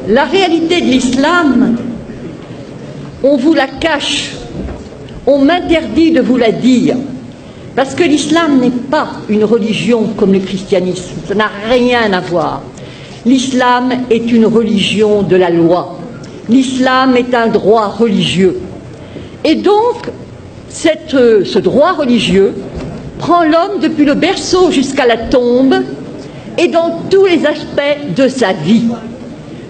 La réalité de l'islam, on vous la cache, on m'interdit de vous la dire, parce que l'islam n'est pas une religion comme le christianisme, ça n'a rien à voir. L'islam est une religion de la loi, l'islam est un droit religieux. Et donc, ce droit religieux prend l'homme depuis le berceau jusqu'à la tombe et dans tous les aspects de sa vie.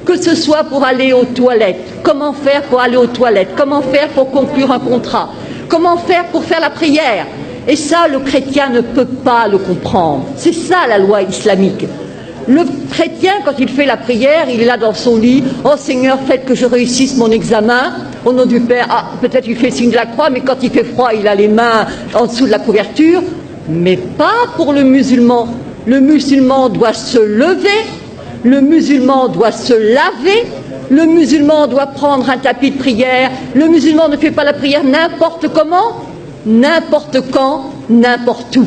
Que ce soit pour aller aux toilettes, comment faire pour aller aux toilettes, comment faire pour conclure un contrat, comment faire pour faire la prière. Et ça, le chrétien ne peut pas le comprendre. C'est ça la loi islamique. Le chrétien, quand il fait la prière, il est là dans son lit. « Oh Seigneur, faites que je réussisse mon examen. Au nom du Père. » Ah, peut-être il fait signe de la croix, mais quand il fait froid, il a les mains en dessous de la couverture. Mais pas pour le musulman. Le musulman doit se lever. Le musulman doit se laver, le musulman doit prendre un tapis de prière, le musulman ne fait pas la prière n'importe comment, n'importe quand, n'importe où.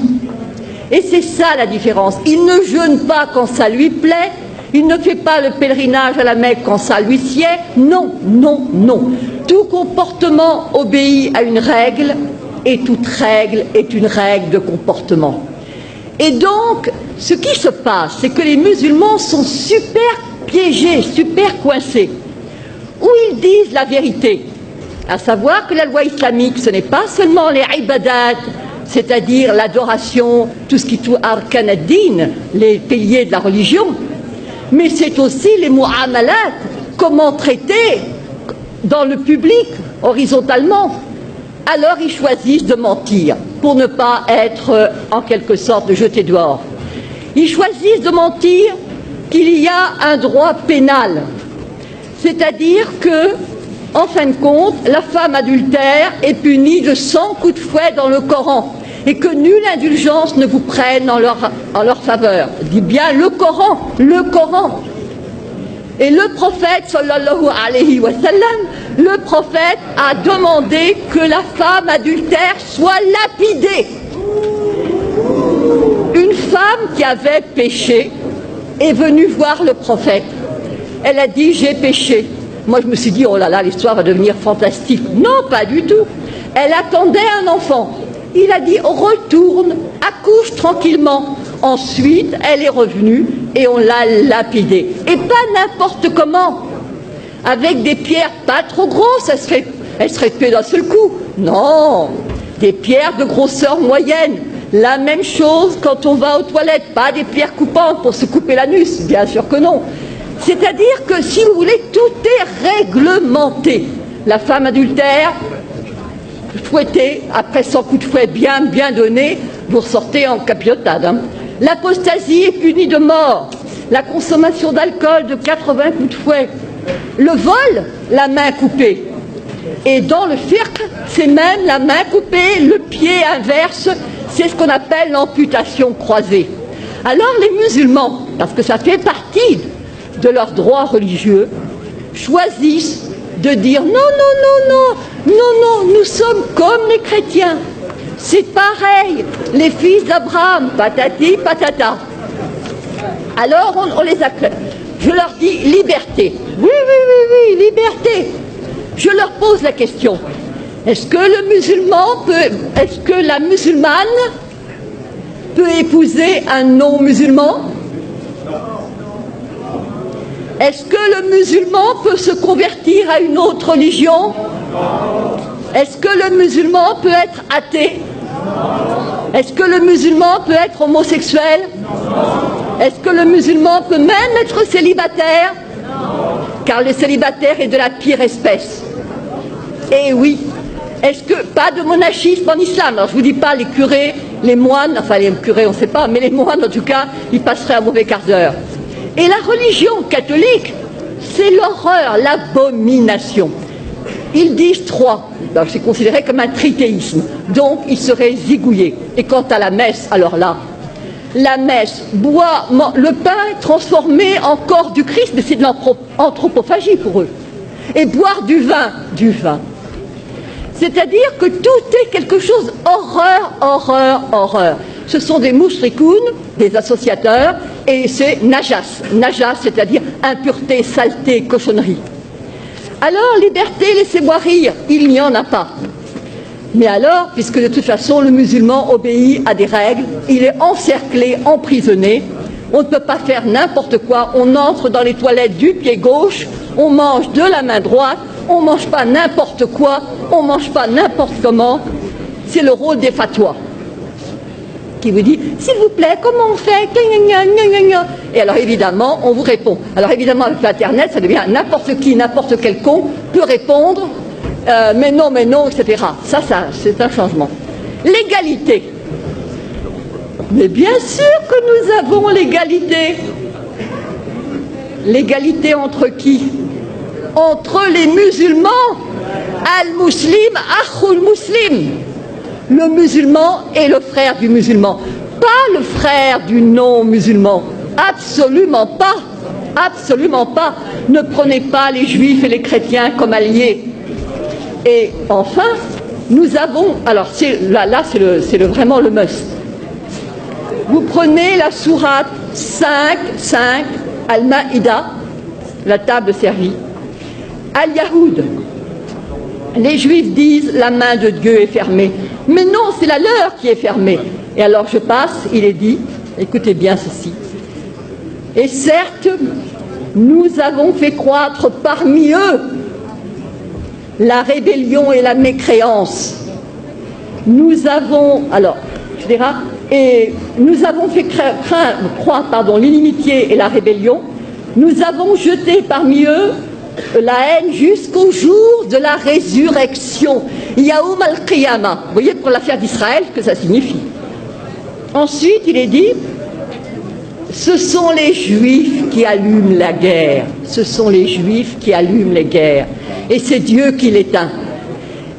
Et c'est ça la différence. Il ne jeûne pas quand ça lui plaît, il ne fait pas le pèlerinage à la Mecque quand ça lui sied. Non, non, non. Tout comportement obéit à une règle et toute règle est une règle de comportement. Et donc, ce qui se passe, c'est que les musulmans sont super piégés, super coincés. Ou ils disent la vérité, à savoir que la loi islamique, ce n'est pas seulement les ibadat, c'est-à-dire l'adoration, tout ce qui touche arkan ad-din, les piliers de la religion, mais c'est aussi les mu'amalat, comment traiter dans le public, horizontalement. Alors ils choisissent de mentir pour ne pas être en quelque sorte jetés dehors. Ils choisissent de mentir qu'il y a un droit pénal, c'est-à-dire que, en fin de compte, la femme adultère est punie de 100 coups de fouet dans le Coran et que nulle indulgence ne vous prenne en leur faveur. Dit bien le Coran, le Coran. Et le prophète, sallallahu alayhi wa sallam, le prophète a demandé que la femme adultère soit lapidée. Une femme qui avait péché est venue voir le prophète. Elle a dit « j'ai péché ». Moi je me suis dit « oh là là, l'histoire va devenir fantastique ». Non, pas du tout. Elle attendait un enfant. Il a dit « retourne, accouche tranquillement ». Ensuite, elle est revenue et on l'a lapidée. Et pas n'importe comment. Avec des pierres pas trop grosses, elle serait tuée d'un seul coup. Non, des pierres de grosseur moyenne. La même chose quand on va aux toilettes, pas des pierres coupantes pour se couper l'anus, bien sûr que non. C'est-à-dire que, si vous voulez, tout est réglementé. La femme adultère, fouettée, après 100 coups de fouet bien donnés, vous ressortez en capilotade. Hein. L'apostasie est punie de mort. La consommation d'alcool de 80 coups de fouet. Le vol, la main coupée. Et dans le fiqh, c'est même la main coupée, le pied inverse, c'est ce qu'on appelle l'amputation croisée. Alors les musulmans, parce que ça fait partie de leurs droits religieux, choisissent de dire non, non, non, non, non, non, nous sommes comme les chrétiens. C'est pareil, les fils d'Abraham, patati, patata. Alors on les acclame. Je leur dis liberté. Oui, oui, oui, oui, liberté. Je leur pose la question. Est-ce que le musulman peut, est-ce que la musulmane peut épouser un non-musulman? Est-ce que le musulman peut se convertir à une autre religion? Est-ce que le musulman peut être athée? Est-ce que le musulman peut être homosexuel? Est-ce que le musulman peut même être célibataire? Car le célibataire est de la pire espèce. Et oui. Est-ce que, pas de monachisme en islam? Alors je ne vous dis pas les curés, les moines, enfin les curés on ne sait pas, mais les moines en tout cas, ils passeraient un mauvais quart d'heure. Et la religion catholique, c'est l'horreur, l'abomination. Ils disent trois, alors c'est considéré comme un trithéisme, donc ils seraient zigouillés. Et quant à la messe, alors là, la messe, boit, le pain transformé en corps du Christ, mais c'est de l'anthropophagie pour eux. Et boire du vin. C'est-à-dire que tout est quelque chose, horreur, horreur, horreur. ce sont des moushrikoun, des associateurs, et c'est najas. Najas, c'est-à-dire impureté, saleté, cochonnerie. Alors, liberté, laissez-moi rire, il n'y en a pas. Mais alors, puisque de toute façon le musulman obéit à des règles, il est encerclé, emprisonné, on ne peut pas faire n'importe quoi, on entre dans les toilettes du pied gauche, on mange de la main droite, on ne mange pas n'importe quoi, on ne mange pas n'importe comment. C'est le rôle des fatwas qui vous dit, s'il vous plaît, comment on fait? Et alors évidemment, on vous répond. Alors évidemment, avec l'Internet, ça devient n'importe qui, n'importe quel con peut répondre, mais non, etc. Ça, c'est un changement. L'égalité. Mais bien sûr que nous avons l'égalité. L'égalité entre qui? Entre les musulmans. Al-Muslim, Akhul Muslim. Le musulman est le frère du musulman. Pas le frère du non-musulman. Absolument pas. Absolument pas. Ne prenez pas les juifs et les chrétiens comme alliés. Et enfin, nous avons... Alors là c'est vraiment le must. Vous prenez la sourate 5, Al-Maïda, la table servie. Al-Yahoud. Les juifs disent la main de Dieu est fermée. Mais non, c'est la leur qui est fermée. Et alors je passe, il est dit, écoutez bien ceci. Et certes, nous avons fait croître parmi eux la rébellion et la mécréance. Nous avons, alors, je dirais, et nous avons fait croître l'inimitié et la rébellion. Nous avons jeté parmi eux la haine jusqu'au jour de la résurrection. Yaoum al-Qiyamah. Vous voyez pour l'affaire d'Israël ce que ça signifie. Ensuite, il est dit, ce sont les Juifs qui allument la guerre. Ce sont les Juifs qui allument les guerres. Et c'est Dieu qui l'éteint.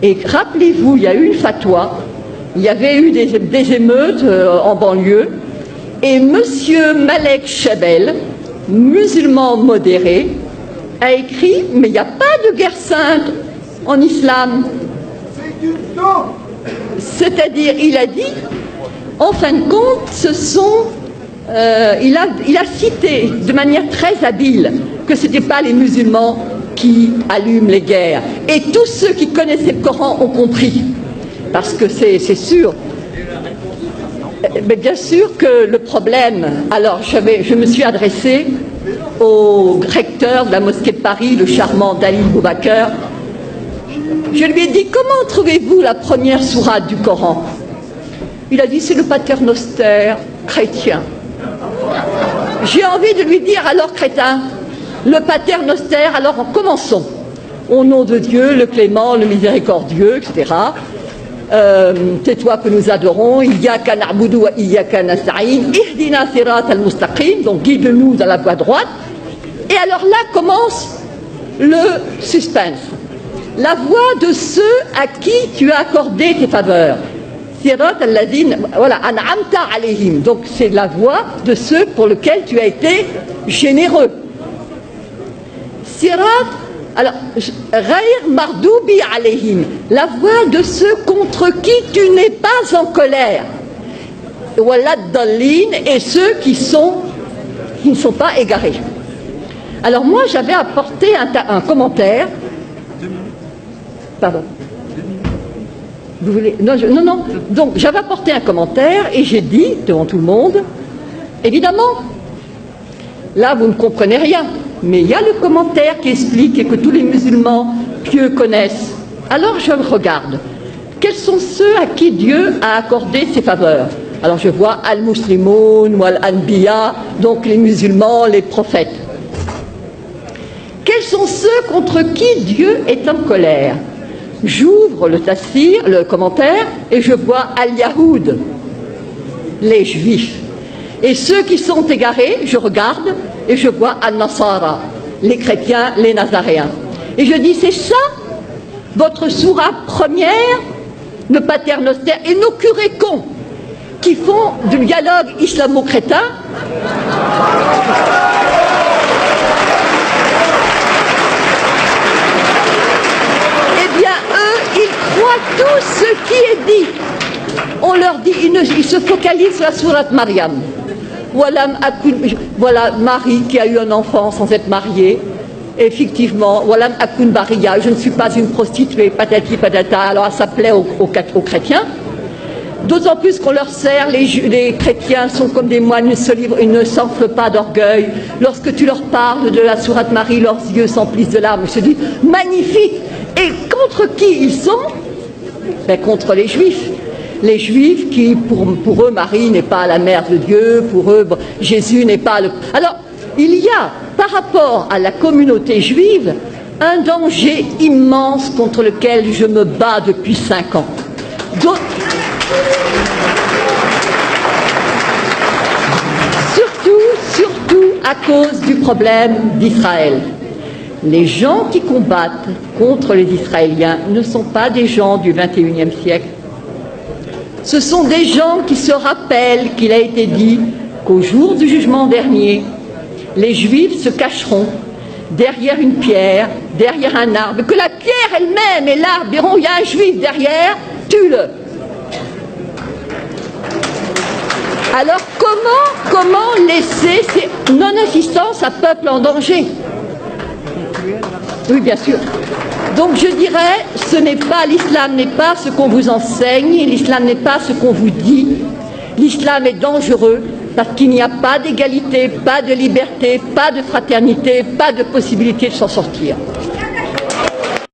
Et rappelez-vous, il y a eu une fatwa, il y avait eu des émeutes en banlieue, et monsieur Malek Chabel, musulman modéré, a écrit, mais il n'y a pas de guerre sainte en islam. C'est-à-dire, il a dit, en fin de compte, ce sont... il a cité de manière très habile que ce n'étaient pas les musulmans qui allument les guerres. Et tous ceux qui connaissaient le Coran ont compris. Parce que c'est sûr. Mais bien sûr que le problème... Alors, je me suis adressée au recteur de la mosquée de Paris, le charmant Dalil Boubaker. Je lui ai dit, comment trouvez-vous la première sourate du Coran? Il a dit, c'est le paternoster chrétien. J'ai envie de lui dire, alors crétin, le paternoster, alors commençons. Au nom de Dieu, le clément, le miséricordieux, etc. C'est toi que nous adorons. Iyyaka na'budu wa iyyaka nasta'in. Ihdina sirat al-mustaqim. Donc guide-nous dans la voie droite. Et alors là commence le suspense. La voie de ceux à qui tu as accordé tes faveurs. Sirat al-ladin, voilà, an'amta alayhim. Donc c'est la voie de ceux pour lesquels tu as été généreux. Sirat, alors, Ghayr mardoubi alayhim, la voie de ceux contre qui tu n'es pas en colère. Walad dallin, et ceux qui ne sont pas égarés. Alors moi j'avais apporté un commentaire. Pardon. Vous voulez... Non. Donc j'avais apporté un commentaire et j'ai dit devant tout le monde, évidemment, là vous ne comprenez rien, mais il y a le commentaire qui explique et que tous les musulmans pieux connaissent. Alors je regarde. Quels sont ceux à qui Dieu a accordé ses faveurs? Alors je vois al-Muslimoun ou al-Anbiya, donc les musulmans, les prophètes. Quels sont ceux contre qui Dieu est en colère? J'ouvre le tafsir, le commentaire, et je vois al-Yahoud, les juifs. Et ceux qui sont égarés, je regarde, et je vois al-Nasara, les chrétiens, les nazaréens. Et je dis, c'est ça, votre sourate première, le paternoster, et nos curés cons, qui font du dialogue islamo-crétin. Eh bien, eux, ils croient tout ce qui est dit. On leur il se focalise sur la sourate Mariam. Voilà Marie qui a eu un enfant sans être mariée. Effectivement, Walam Akun Bariya, je ne suis pas une prostituée, patati patata. Alors ça plaît aux chrétiens. D'autant plus qu'on leur sert, les chrétiens sont comme des moines, ils ne s'enflent pas d'orgueil. Lorsque tu leur parles de la sourate Marie, leurs yeux s'emplissent de larmes. Je te dis, magnifique. Et contre qui ils sont? Ben, contre les Juifs. Les Juifs qui, pour eux, Marie n'est pas la mère de Dieu, pour eux, Jésus n'est pas le... Alors, il y a, par rapport à la communauté juive, un danger immense contre lequel je me bats depuis 5 ans. Surtout à cause du problème d'Israël. Les gens qui combattent contre les Israéliens ne sont pas des gens du XXIe siècle. Ce sont des gens qui se rappellent qu'il a été dit qu'au jour du jugement dernier, les Juifs se cacheront derrière une pierre, derrière un arbre, que la pierre elle-même et l'arbre diront, il y a un Juif derrière, tue-le. Alors comment laisser ces non-assistance à peuple en danger? Oui, bien sûr. Donc je dirais, l'islam n'est pas ce qu'on vous enseigne, l'islam n'est pas ce qu'on vous dit. L'islam est dangereux parce qu'il n'y a pas d'égalité, pas de liberté, pas de fraternité, pas de possibilité de s'en sortir.